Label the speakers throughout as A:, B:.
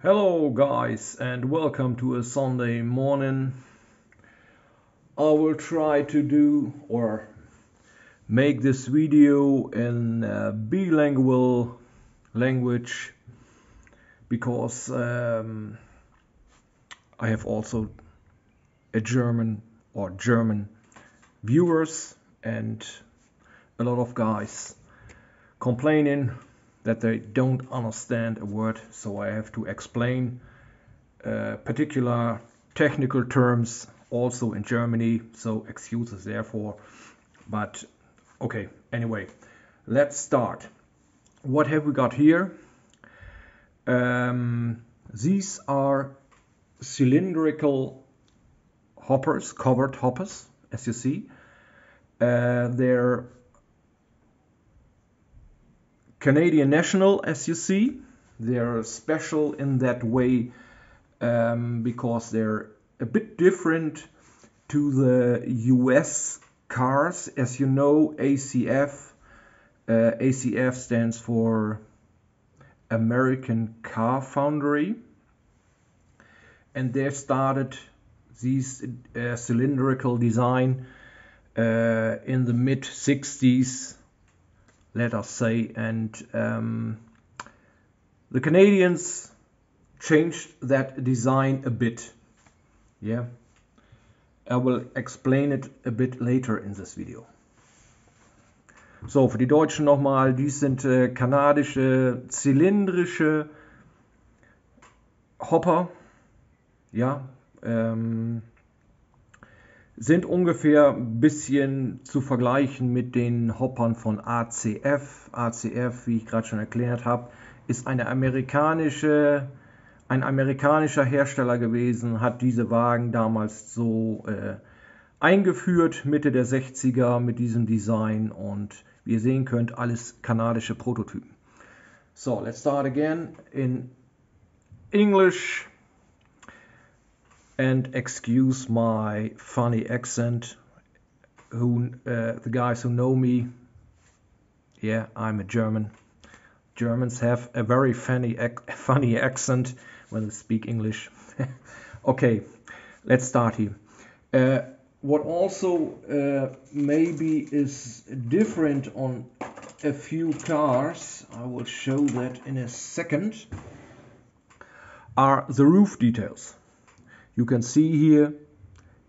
A: Hello guys and welcome to a Sunday morning. I will try to do or make this video in bilingual language because I have also a German viewers and a lot of guys complaining that they don't understand a word, so I have to explain particular technical terms also in Germany, so excuses therefore. But okay, anyway, let's start. What have we got here? These are cylindrical hoppers, covered hoppers, as you see. They're Canadian national, as you see. They're special in that way because they're a bit different to the US cars. As you know, ACF stands for American Car Foundry, and they started these cylindrical design in the mid 60s, let us say, and the Canadians changed that design a bit. Yeah, I will explain it a bit later in this video. So, für die Deutschen nochmal, dies sind kanadische zylindrische Hopper, ja, sind ungefähr ein bisschen zu vergleichen mit den Hoppern von ACF. ACF, wie ich gerade schon erklärt habe, ist ein amerikanischer Hersteller gewesen, hat diese Wagen damals so eingeführt, Mitte der 60er mit diesem Design, und wie ihr sehen könnt, alles kanadische Prototypen. So, let's start again in English. And excuse my funny accent. The guys who know me, yeah, I'm a German. Germans have a very funny accent when they speak English. Okay, let's start here. What also maybe is different on a few cars, I will show that in a second, are the roof details. You can see here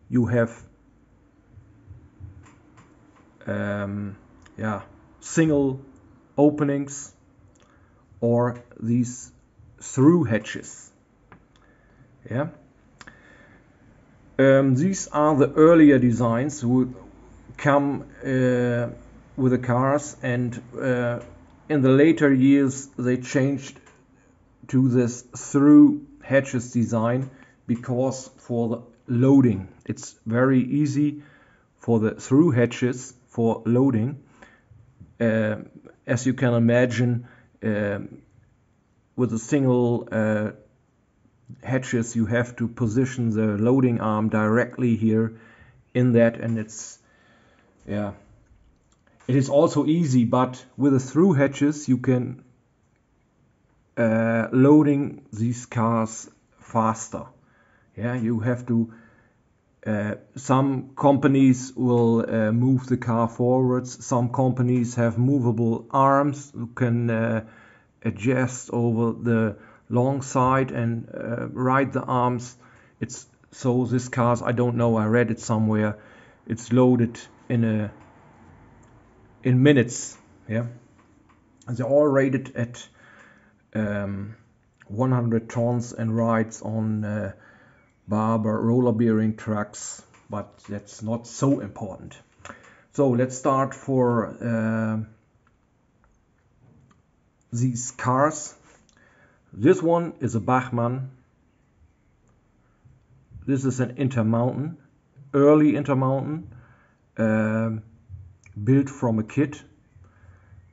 A: you have single openings or these through hatches. Yeah. These are the earlier designs who come with the cars, and in the later years they changed to this through hatches design, because for the loading it's very easy for the through hatches for loading. As you can imagine, with the single hatches you have to position the loading arm directly here in that, and it is also easy, but with the through hatches you can loading these cars faster. Yeah, you have to, some companies will move the car forwards. Some companies have movable arms who can adjust over the long side and ride the arms. It's so this cars, I don't know, I read it somewhere, it's loaded in minutes. Yeah, and they're all rated at 100 tons and rides on Barber roller bearing trucks, but that's not so important. So let's start for these cars. This one is a Bachmann. This is an Intermountain, early Intermountain, built from a kit.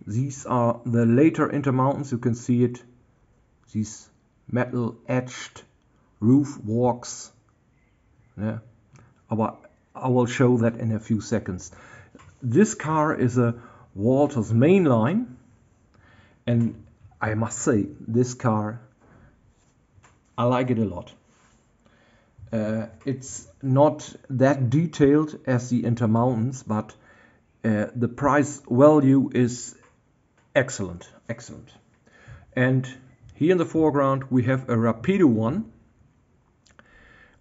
A: These are the later Intermountains. You can see it, these metal etched roof walks. Yeah, I will show that in a few seconds. This car is a Walters mainline, and I must say this car I like it a lot. It's not that detailed as the Intermountains, but the price value is excellent, excellent. And here in the foreground we have a Rapido one,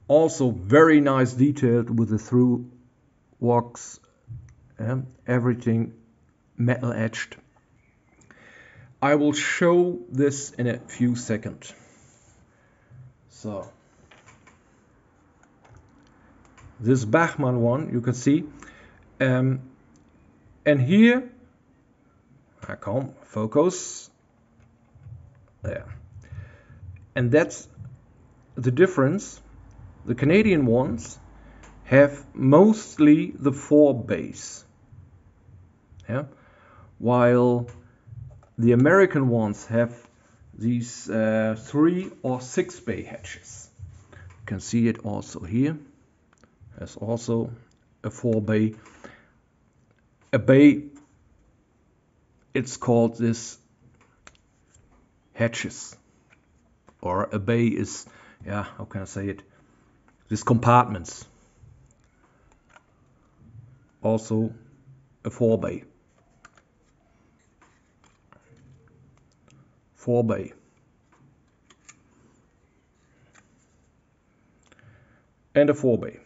A: also very nice detailed with the through walks, everything metal etched. I will show this in a few seconds. So this Bachmann one you can see, and here I come focus there, and that's the difference. The Canadian ones have mostly the 4 bays, while the American ones have these 3 or 6 bay hatches. You can see it also here. There's also a 4 bay. A bay, it's called this hatches, or a bay is, how can I say it? These compartments. Also a 4 bay. 4 bay. And a 4 bay.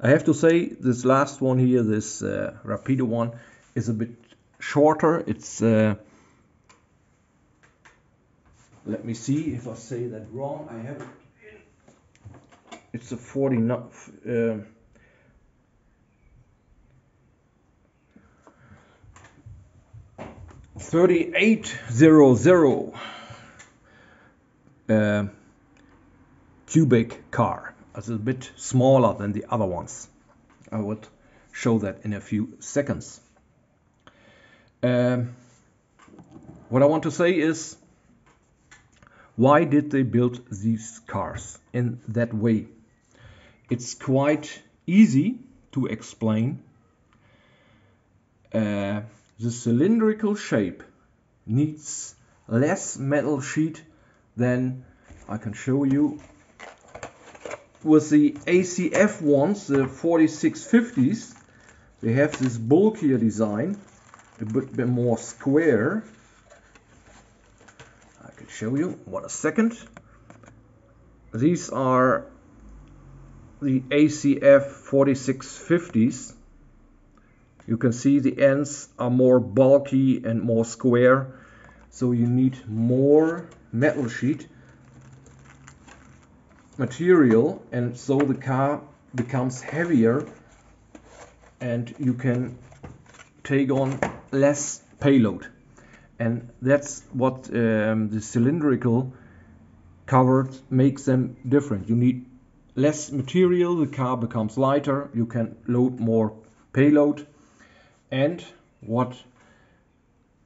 A: I have to say this last one here, this Rapido one, is a bit shorter. It's let me see if I say that wrong. I have it in, it's a 39 3800 cubic car. It's a bit smaller than the other ones. I would show that in a few seconds. What I want to say is, why did they build these cars in that way? It's quite easy to explain. The cylindrical shape needs less metal sheet than I can show you with the ACF ones, the 4650s. They have this bulkier design, a bit more square. I can show you, what a second. These are the ACF 4650s. You can see the ends are more bulky and more square, so you need more metal sheet material, and so the car becomes heavier and you can take on less payload. And that's what the cylindrical covered makes them different. You need less material, the car becomes lighter, you can load more payload. And what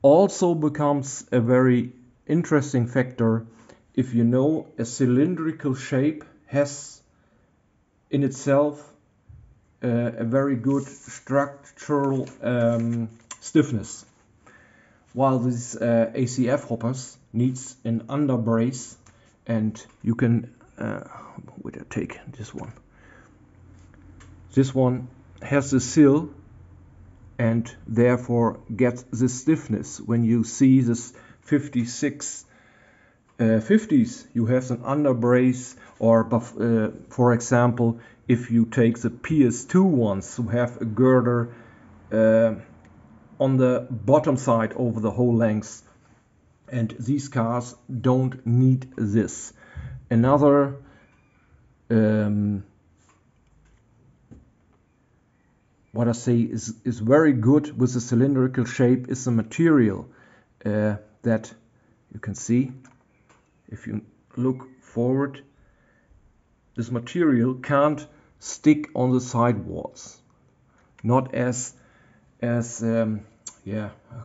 A: also becomes a very interesting factor, if you know, a cylindrical shape has in itself a very good structural stiffness, while these ACF hoppers needs an underbrace, and you can wait, I take this one. This one has a sill and therefore gets the stiffness. When you see this 50s, you have an underbrace, or for example, if you take the PS2 ones who have a girder on the bottom side over the whole length, and these cars don't need this. Another what I say is very good with the cylindrical shape is the material that you can see. If you look forward, this material can't stick on the side walls, not as how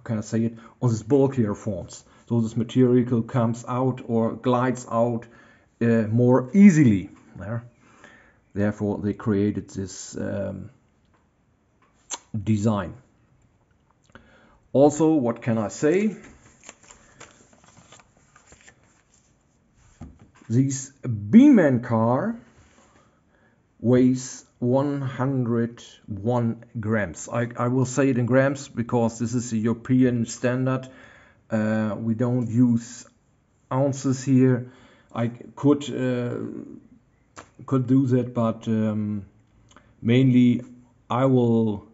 A: can I say it, on this bulkier forms. So this material comes out or glides out more easily there. Therefore they created this design. Also, what can I say? This B-Man car weighs 101 grams. I will say it in grams because this is a European standard. We don't use ounces here. I could do that, but mainly I will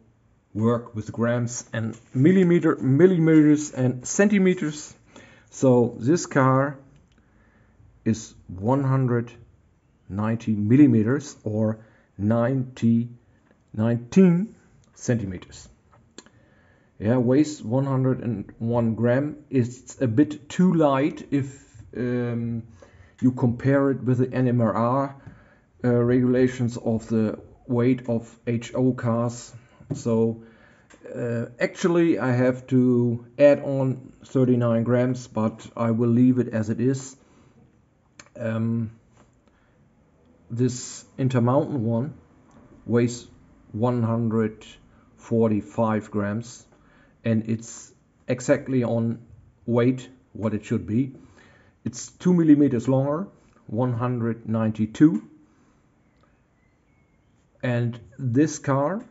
A: work with grams and millimeters and centimeters. So this car is 190 millimeters or 19 centimeters. Yeah, weighs 101 gram. It's a bit too light if you compare it with the NMRR regulations of the weight of HO cars. So actually I have to add on 39 grams, but I will leave it as it is. This Intermountain one weighs 145 grams, and it's exactly on weight what it should be. It's 2 millimeters longer, 192. And this car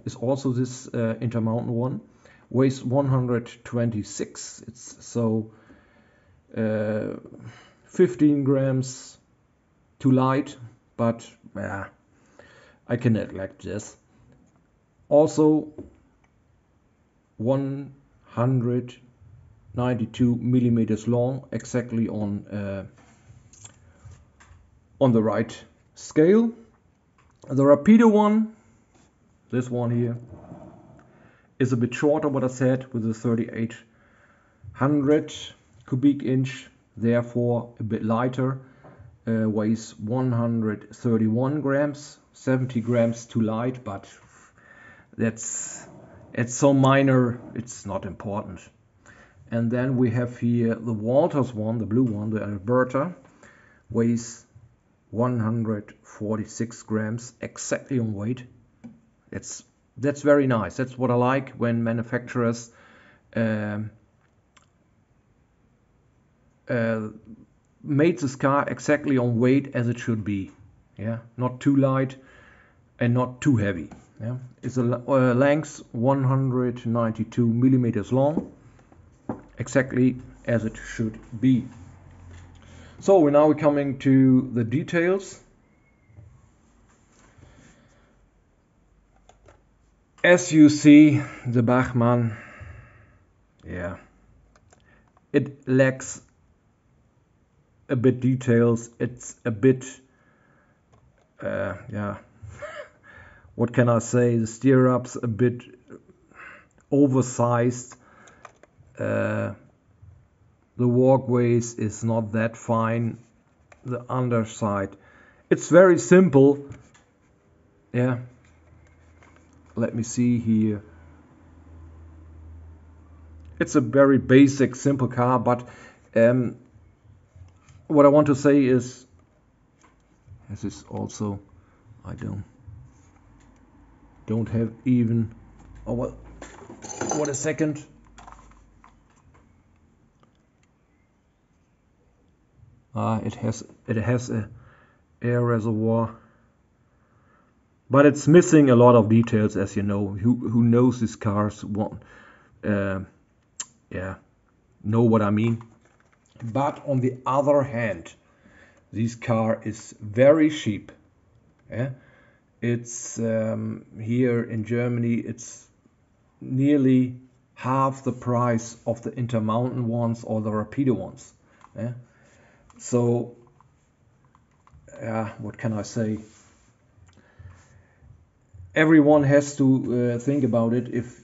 A: is also this Intermountain one, weighs 126. It's so 15 grams too light, but I can neglect this. Also 192 millimeters long, exactly on the right scale. The Rapido one, this one here, is a bit shorter, what I said, with a 3800 cubic inch, therefore a bit lighter, weighs 131 grams, 70 grams too light, but it's so minor, it's not important. And then we have here the Walters one, the blue one, the Alberta, weighs 146 grams, exactly on weight. That's very nice. That's what I like when manufacturers made this car exactly on weight as it should be. Yeah, not too light and not too heavy. Yeah, it's a length 192 millimeters long, exactly as it should be. So now we're coming to the details. As you see, the Bachmann, yeah, it lacks a bit details. It's a bit, yeah, what can I say? The stirrups a bit oversized. The walkways is not that fine. The underside, it's very simple. Yeah. Let me see here. It's a very basic, simple car, but what I want to say is, this is also, I don't have even. Oh well. What a second. It has a air reservoir, but it's missing a lot of details, as you know. Who knows these cars won't know what I mean. But on the other hand, this car is very cheap. Yeah, it's here in Germany. It's nearly half the price of the Intermountain ones or the Rapido ones. Yeah. So, what can I say? Everyone has to think about it. If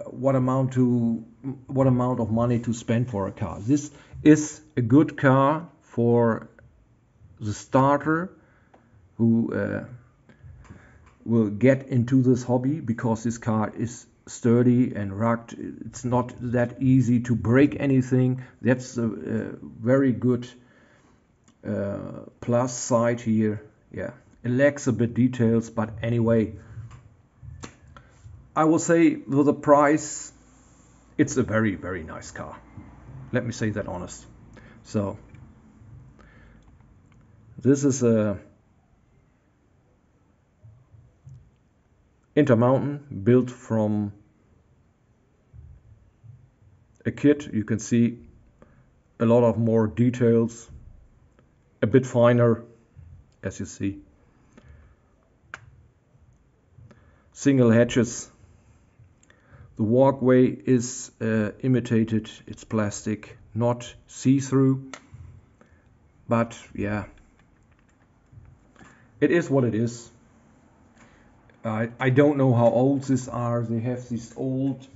A: what amount of money to spend for a car. This is a good car for the starter who will get into this hobby, because this car is sturdy and rugged. It's not that easy to break anything. That's a very good plus side here. Yeah, it lacks a bit details, but anyway, I will say with the price, it's a very nice car. Let me say that honest. So This is a Intermountain built from a kit. You can see a lot of more details, a bit finer, as you see. Single hatches. The walkway is imitated. It's plastic, not see-through. But yeah, it is what it is. I don't know how old these are. They have these old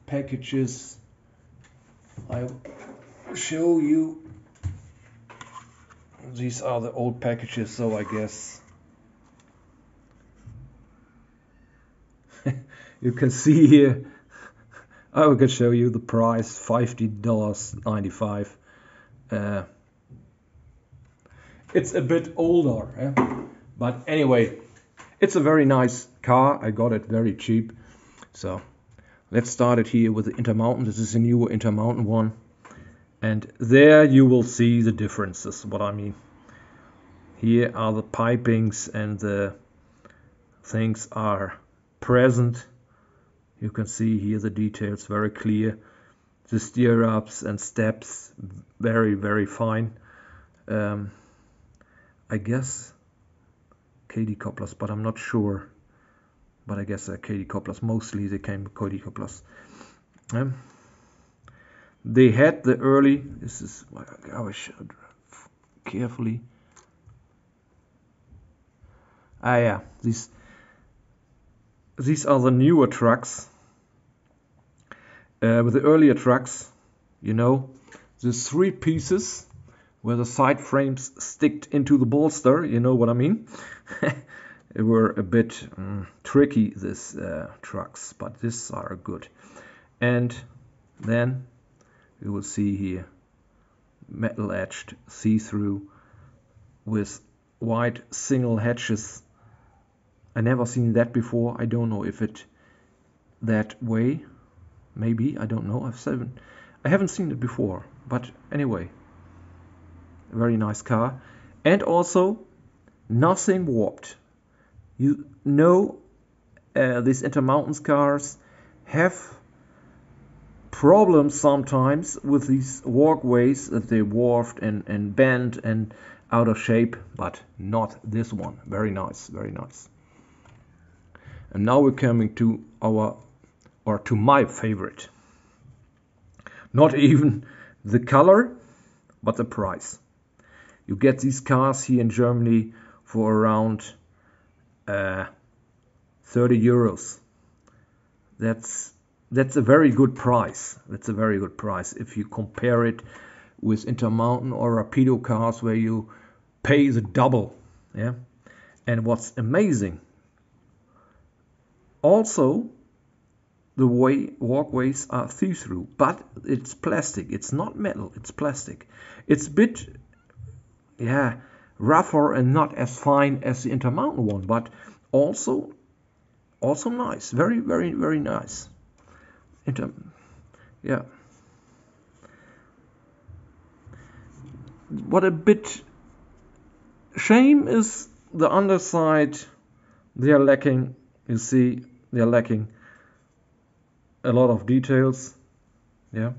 A: packages. I'll show you. These are the old packages, so I guess you can see here. I can show you the price, $50.95. It's a bit older, but anyway, it's a very nice car. I got it very cheap. So let's start it here with the Intermountain. This is a newer Intermountain one. And there you will see the differences, what I mean. Here are the pipings and the things are present. You can see here the details very clear. The stirrups and steps, very, very fine. I guess KD couplers, but I'm not sure. But I guess they're KD couplers. Mostly they came with KD couplers. They had the early, this is what I should carefully. Yeah, these are the newer trucks. With the earlier trucks, you know, the 3 pieces where the side frames sticked into the bolster, you know what I mean? They were a bit tricky, these trucks, but these are good. And then you will see here metal edged see-through with white single hatches. I never seen that before. I don't know if it that way. Maybe, I don't know. I haven't seen it before. But anyway, a very nice car. And also nothing warped. You know, these Intermountain cars have problems sometimes with these walkways, that they warped and bent and out of shape, but not this one. Very nice, very nice. And now we're coming to to my favorite. Not even the color, but the price. You get these cars here in Germany for around 30 euros. That's a very good price. That's a very good price if you compare it with Intermountain or Rapido cars where you pay the double. Yeah. And what's amazing, also the walkways are see-through, but it's plastic. It's not metal, it's plastic. It's a bit, yeah, rougher and not as fine as the Intermountain one, but also nice. Very, very, very nice. Yeah. What a bit shame is the underside. They are lacking, you see, they are lacking a lot of details. Yeah.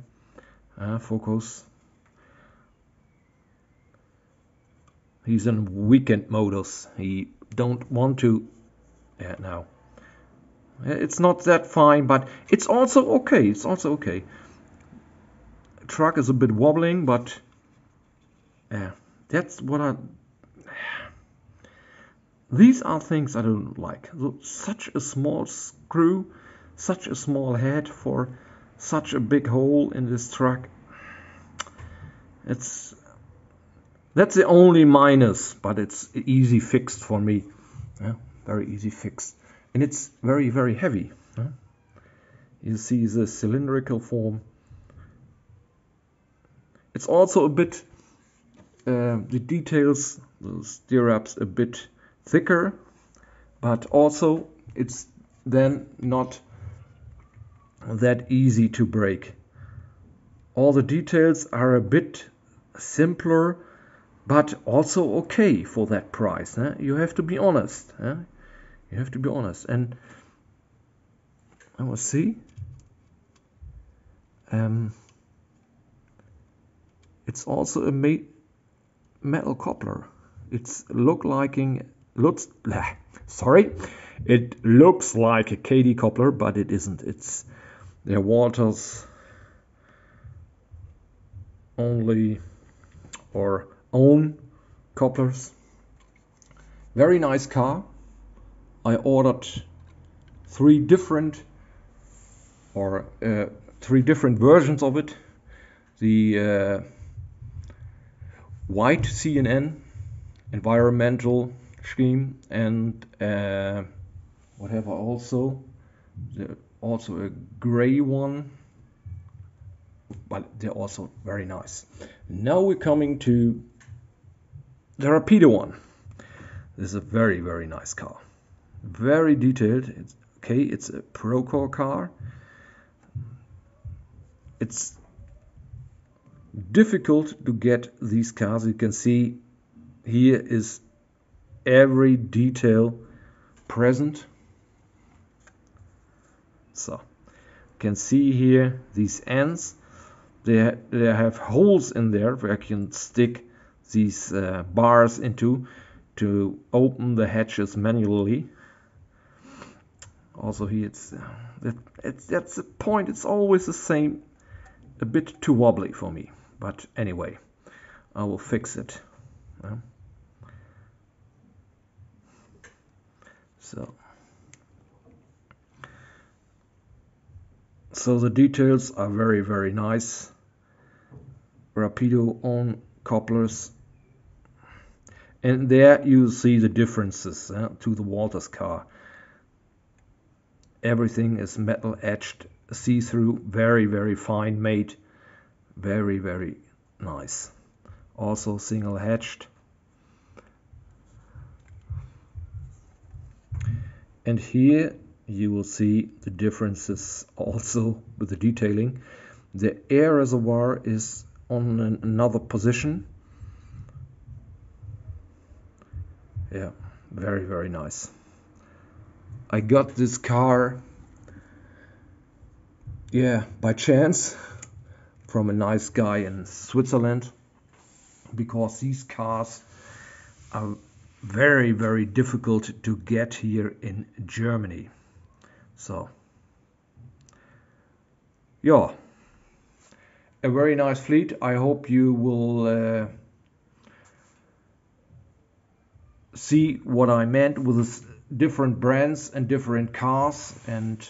A: Focus. He's in weekend modus. He don't want to. Yeah, now. It's not that fine, but it's also okay. It's also okay. The truck is a bit wobbling, but yeah, that's what these are things I don't like. Such a small screw, such a small head for such a big hole in this truck. That's the only minus, but it's easy fixed for me. Yeah, very easy fixed. And it's very, very heavy. You see the cylindrical form. It's also a bit, the details, the stirrups a bit thicker, but also it's then not that easy to break. All the details are a bit simpler, but also okay for that price. You have to be honest. You have to be honest. And I will see. It's also a metal coupler. It looks like a KD coupler, but it isn't. It's their Walters only or own couplers. Very nice car. I ordered three different versions of it. The white CNN environmental scheme, and whatever also a gray one, but they're also very nice. Now we're coming to the Rapido one. This is a very, very nice car, very detailed. It's a Procore car. It's difficult to get these cars. You can see here is every detail present. So you can see here these ends. They have holes in there where I can stick these bars into to open the hatches manually. Also here that's the point. It's always the same. A bit too wobbly for me, but anyway, I will fix it. So the details are very, very nice. Rapido own couplers, and there you see the differences to the Walters car. Everything is metal etched, see-through, very, very fine made, very, very nice. Also single hatched. And here you will see the differences also with the detailing. The air reservoir is on another position. Yeah, very, very nice. I got this car, by chance from a nice guy in Switzerland, because these cars are very, very difficult to get here in Germany. So, a very nice fleet. I hope you will see what I meant with this different brands and different cars, and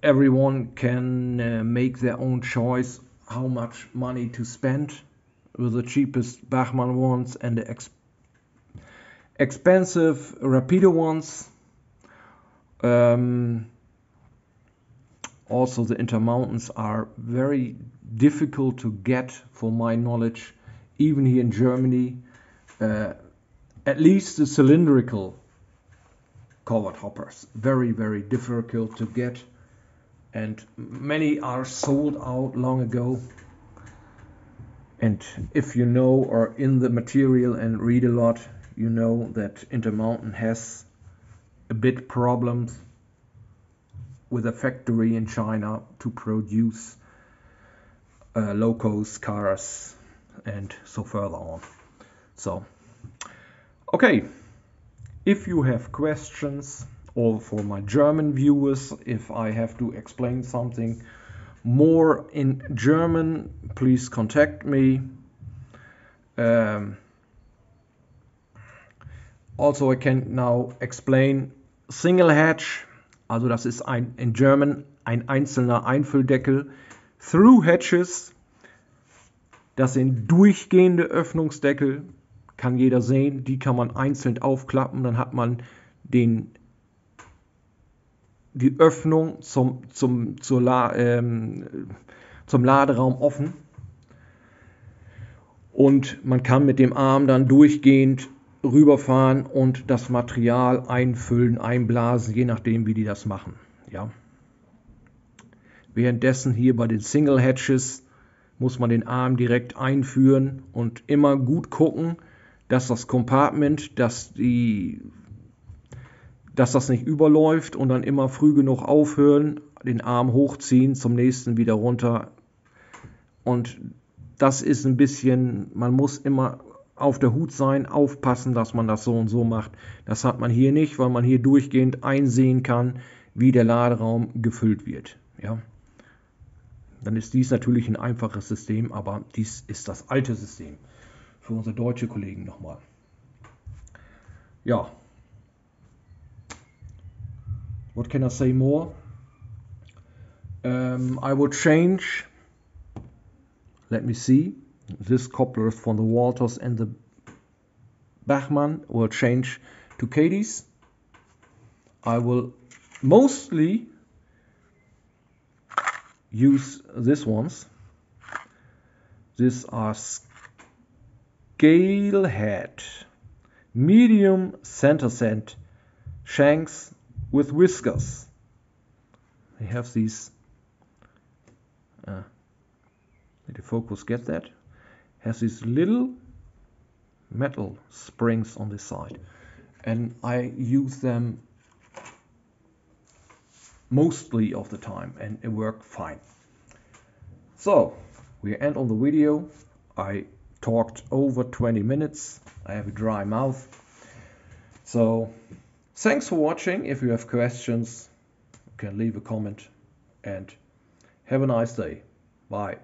A: everyone can make their own choice how much money to spend with the cheapest Bachmann ones and the expensive Rapido ones. Also the Intermountains are very difficult to get, for my knowledge, even here in Germany. At least the cylindrical covered hoppers, very, very difficult to get, and many are sold out long ago. And if you know or in the material and read a lot, you know that Intermountain has a bit problems with a factory in China to produce low-cost cars and so further on. So, okay, if you have questions, or for my German viewers, if I have to explain something more in German, please contact me. Also, I can now explain Single Hatch. Also das ist in German ein einzelner Einfülldeckel. Through Hatches, das sind durchgehende Öffnungsdeckel. Kann jeder sehen, die kann man einzeln aufklappen, dann hat man die Öffnung zum Laderaum offen, und man kann mit dem Arm dann durchgehend rüberfahren und das Material einfüllen, einblasen, je nachdem wie die das machen. Ja. Währenddessen hier bei den Single Hatches muss man den Arm direkt einführen und immer gut gucken, dass das Compartment, dass das nicht überläuft und dann immer früh genug aufhören, den Arm hochziehen, zum nächsten wieder runter. Und das ist ein bisschen, man muss immer auf der Hut sein, aufpassen, dass man das so und so macht. Das hat man hier nicht, weil man hier durchgehend einsehen kann, wie der Laderaum gefüllt wird. Ja. Dann ist dies natürlich ein einfaches System, aber dies ist das alte System. Für unsere deutsche Kollegen nochmal. Ja. What can I say more? I will change, let me see, this coupler from the Walters and the Bachmann will change to Katie's. I will mostly use these ones. These are scale head, medium center set shanks with whiskers. They have these, did the focus get that? Has these little metal springs on the side, and I use them mostly of the time and it worked fine. So we end on the video. I talked over 20 minutes. I have a dry mouth. So thanks for watching. If you have questions, you can leave a comment and have a nice day. Bye.